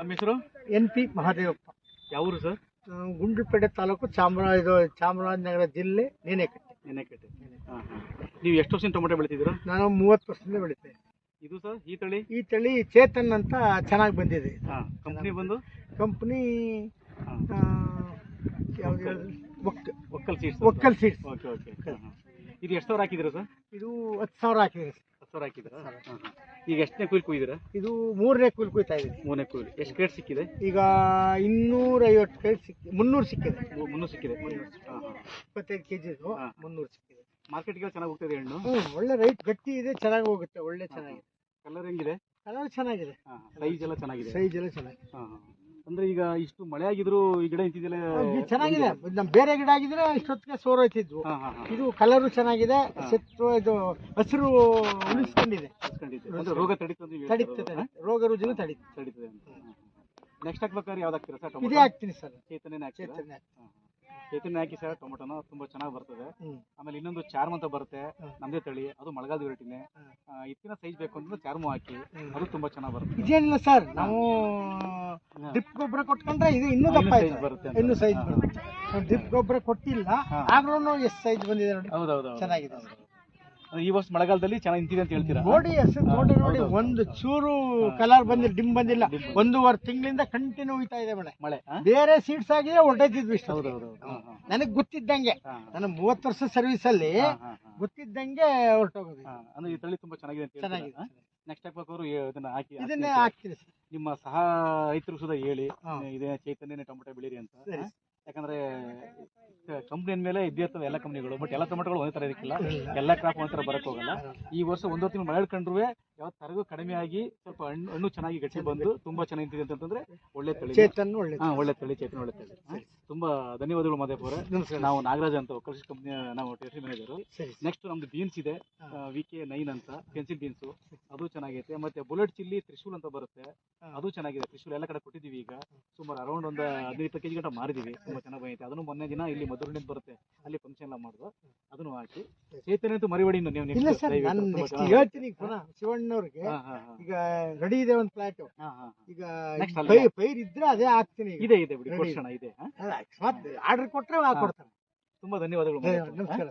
ನಮ್ಮ ಹೆಸರು NP ಮಹಾದೇವಪ್ಪ. ಯಾವ ಊರು ಸರ್? ಗುಂಡ್ಲುಪೇಟೆ ತಾಲೂಕು ಚಾಮರಾಜನಗರ ಜಿಲ್ಲೆ ನೇನೆಕಟ್ಟೆ. ನೀವು ಎಷ್ಟು ವರ್ಷದಿಂದ ಟೊಮೆಟೊ ಬೆಳಿತಿದ್ದೀರಾ? ನಾನು 30 ವರ್ಷದಿಂದ ಬೆಳಿತೇನೆ. ಇದು ಸರ್ ಈ ತಳಿ ಚೇತನ್ ಅಂತ ಚೆನ್ನಾಗಿ ಬಂದಿದೆ. ಕಂಪ್ನಿ ಬಂದು ಕಂಪ್ನಿ ಯಾವ್ದು ಒಕ್ಕಲ್ ಸೀಡ್ಸ್. ಸೀಡ್ಸ್. Okay okay. ಇದು ಎಷ್ಟು ಸಾವಿರ ಹಾಕಿದ್ದೀರಾ ಸರ್? ಇದು 10,000 ಹಾಕಿದೆ. 10,000 ಹಾಕಿದ್ದೀರಾ? ಈಗ ಎಷ್ಟನೇ ಕುಯ್ಲು ಕುಯ್ದಿರಾ? ಇದು 3ನೇ ಕುಯ್ಲು ಕುಯ್ತಾ ಇದೆ. 3ನೇ ಕುಯ್ಲು. ಎಷ್ಟು ಕ್ರೇಟ್ ಸಿಕ್ಕಿದೆ? ಈಗ 250 ಕ್ರೇಟ್ ಸಿಕ್ಕಿದೆ. 300 ಸಿಕ್ಕಿದೆ. 300 ಸಿಕ್ಕಿದೆ. 25 kg 300 ಸಿಕ್ಕಿದೆ. ಮಾರ್ಕೆಟ್ಗೆ ಚೆನ್ನಾಗಿ ಹೋಗ್ತದೆ ಹಣ್ಣು? ಒಳ್ಳೆ ರೈಟ್ ಗಟ್ಟಿ ಇದೆ, ಚೆನ್ನಾಗಿ ಹೋಗುತ್ತೆ. ಒಳ್ಳೆ ಚೆನ್ನಾಗಿದೆ. ಕಲರ್ ಹೆಂಗಿದೆ? ಕಲರ್ ಚೆನ್ನಾಗಿದೆ. ಸೈಜ್ ಎಲ್ಲ ಚೆನ್ನಾಗಿದೆ. ಸೈಜ್ ಎಲ್ಲ ಚೆನ್ನಾಗಿದೆ. ಅಂದ್ರೆ ಈಗ ಇಷ್ಟು ಮಳೆ ಆಗಿದ್ರು ಈ ಗಿಡ ಇಂತಿದೆಯಲ್ಲ ಚೆನ್ನಾಗಿದೆ. ನಮ್ಮ ಬೇರೆ ಗಿಡ ಆಗಿದ್ರೆ ಇಷ್ಟೊತ್ತಿಗೆ ಸೋರೋಯ್ತಿದ್ವು. ಇದು ಕಲರು ಚೆನ್ನಾಗಿದೆ. ಇದು ಹಸಿರು ಉಳಿಸ್ಕೊಂಡಿದೆ. ಅಂದ್ರೆ ರೋಗ ತಡೀತದೆ, ರೋಗ ರುಜಿನ ತಡೀತದೆ ಅಂತ. ನೆಕ್ಸ್ಟ್ ಹಾಕ್ಬೇಕಾದ್ರೆ ಯಾವ್ದು ಹಾಕ್ತೀರಾ ಸರ್? ಇದೇ ಹಾಕ್ತೀನಿ ಸರ್. ಚೇತನೇ ಹಾಕಿ ಸರ್. ಟೊಮೊಟೊನ ತುಂಬಾ ಚೆನ್ನಾಗಿ ಬರ್ತದೆ. ಆಮೇಲೆ ಇನ್ನೊಂದು ಚಾರ್ಮ್ ಅಂತ ಬರುತ್ತೆ, ನಮ್ದೇ ತಳಿ, ಅದು ಮಳೆಗಾಲದ ವೆರೈಟಿನೇ. ಇತ್ತಿನ ಸೈಜ್ ಬೇಕು ಅಂದ್ರೆ ಚಾರ್ಮು ಹಾಕಿ, ಅದು ತುಂಬಾ ಚೆನ್ನಾಗಿ ಬರುತ್ತೆ. ಇದೇನಿಲ್ಲ ಸರ್, ನಾವು ಡ್ರಿಪ್ ಗೊಬ್ಬರ ಕೊಟ್ಕೊಂಡ್ರೆ ಇದು ಇನ್ನೂ ದಪ್ಪ ಬರುತ್ತೆ, ಇನ್ನೂ ಸೈಜ್ ಬರುತ್ತೆ. ಡ್ರಿಪ್ ಗೊಬ್ಬರ ಕೊಟ್ಟಿಲ್ಲ, ಆಗ್ಲೂ ಎಷ್ಟು ಸೈಜ್ ಬಂದಿದೆ ನೋಡಿ. ಹೌದೌದು, ಚೆನ್ನಾಗಿದೆ. ಈ ವರ್ಷ ಮಳೆಗಾಲದಲ್ಲಿ ಚೆನ್ನಾಗಿ ನಿಂತಿದೆ ಅಂತ ಹೇಳ್ತೀರಾ? ನೋಡಿ ನೋಡಿ, ಒಂದು ಚೂರು ಕಲರ್ ಬಂದಿಲ್ಲ, ಡಿಮ್ ಬಂದಿಲ್ಲ. 1.5 ತಿಂಗಳಿಂದ ಕಂಟಿನ್ಯೂ ಹೋಯ್ತಾ ಇದೆ ಮಳೆ. ಬೇರೆ ಸೀಡ್ಸ್ ಆಗಿದೆ ಹೊರಟಿದ್ವಿ ಇಷ್ಟ. ನನಗೆ ಗೊತ್ತಿದ್ದಂಗೆ, ನನ್ನ 30 ವರ್ಷ ಸರ್ವಿಸ್ ಅಲ್ಲಿ ಗೊತ್ತಿದ್ದಂಗೆ ಹೊರಟೋಗೋದು. ಅಂದ್ರೆ ಈ ತಳಿ ತುಂಬಾ ಚೆನ್ನಾಗಿದೆ ಅಂತ ಚೆನ್ನಾಗಿದೆ. ನೆಕ್ಸ್ಟ್ ಹಾಕ್ಬೇಕಾದ್ರು ಇದನ್ನೇ ಹಾಕ್ತೀರಿ. ನಿಮ್ಮ ಸಹ ರೈತರು ಸುಧಾ ಹೇಳಿ, ಇದೇ ಚೈತನ್ಯನೇ ಟೊಮೆಟೊ ಬೆಳೀರಿ ಅಂತ. ಯಾಕಂದ್ರೆ ಕಂಪ್ನಿ ಮೇಲೆ ಇದ್ದಿರ್ತವೆ ಎಲ್ಲ ಕಂಪ್ನಿಗಳು, ಬಟ್ ಎಲ್ಲ ಟೊಮೆಟೊಗಳು ಒಂದೇ ತರ ಇರಕ್ಕಿಲ್ಲ, ಎಲ್ಲ ಕ್ರಾಪ್ ಒಂದೇ ತರ ಬರಕ್ ಹೋಗಲ್ಲ. ಈ ವರ್ಷ 1 ತಿಂಗಳು ಮಳೆ ಹಿಡ್ಕೊಂಡ್ರು ಯಾವ ತರಗೂ ಕಡಿಮೆ ಆಗಿ ಸ್ವಲ್ಪ ಹಣ್ಣು ಚೆನ್ನಾಗಿ ಗಟ್ಟಿ ಬಂದು ತುಂಬಾ ಚೆನ್ನಾಗಿದೆ ಅಂತಂದ್ರೆ ಒಳ್ಳೆ ತಳಿ ಚೇತನ್. ಒಳ್ಳೆ ತಳಿ ಚೇತನ್, ಒಳ್ಳೆ ತಳಿ. ತುಂಬಾ ಧನ್ಯವಾದಗಳು ಮಾದೇವ್ ಅವರೇ. ನಾವು ನಾಗರಾಜ್ ಅಂತ ಕೃಷಿ ಕಂಪ್ನಿ ನಾವು ಟೆರಿ ಮ್ಯಾನೇಜರ್. ನೆಕ್ಸ್ಟ್ ನಮ್ದು ಬೀನ್ಸ್ ಇದೆ, VK9 ಅಂತ ಪೆನ್ಸಿಲ್ ಬೀನ್ಸ್, ಅದು ಚೆನ್ನಾಗೈತೆ. ಮತ್ತೆ ಬುಲೆಟ್ ಚಿಲ್ಲಿ ತ್ರಿಶೂಲ್ ಅಂತ ಬರುತ್ತೆ, ಅದು ಚೆನ್ನಾಗಿದೆ. ತ್ರಿಶೂಲ್ ಎಲ್ಲ ಕಡೆ ಕೊಟ್ಟಿದ್ದೀವಿ. ಈಗ ಸುಮಾರು ಅರೌಂಡ್ ಒಂದು 15-20 kg ಗಂಟ ಮಾರಿದೀವಿ. ತುಂಬಾ ಚೆನ್ನಾಗಿ ಬಂದೈತೆ. ಅದನ್ನು ಮೊನ್ನೆ ದಿನ ಇಲ್ಲಿ ಮಧುರಣಿಂದ ಬರುತ್ತೆ, ಅಲ್ಲಿ ಫಂಕ್ಷನ್ ಎಲ್ಲ ಮಾಡಿದ್ರು, ಅದನ್ನು ಹಾಕಿ. ಚೇತನ ಅಂತೂ ಮರಿಬೇಡಿ ನೀವು. ಹೇಳ್ತೀನಿ ಶಿವಣ್ಣವ್ರಿಗೆ. ಈಗ ರೆಡಿ ಇದೆ ಒಂದು ಫ್ಲಾಟ್. ಈಗ ಪೈರ್ ಇದ್ರೆ ಅದೇ ಹಾಕ್ತೀನಿ. ಇದೆ ಬಿಡಿ, ಇದೆ. ಆರ್ಡರ್ ಕೊಟ್ರೆ ಕೊಡ್ತಾರೆ. ತುಂಬಾ ಧನ್ಯವಾದಗಳು. ನಮಸ್ಕಾರ.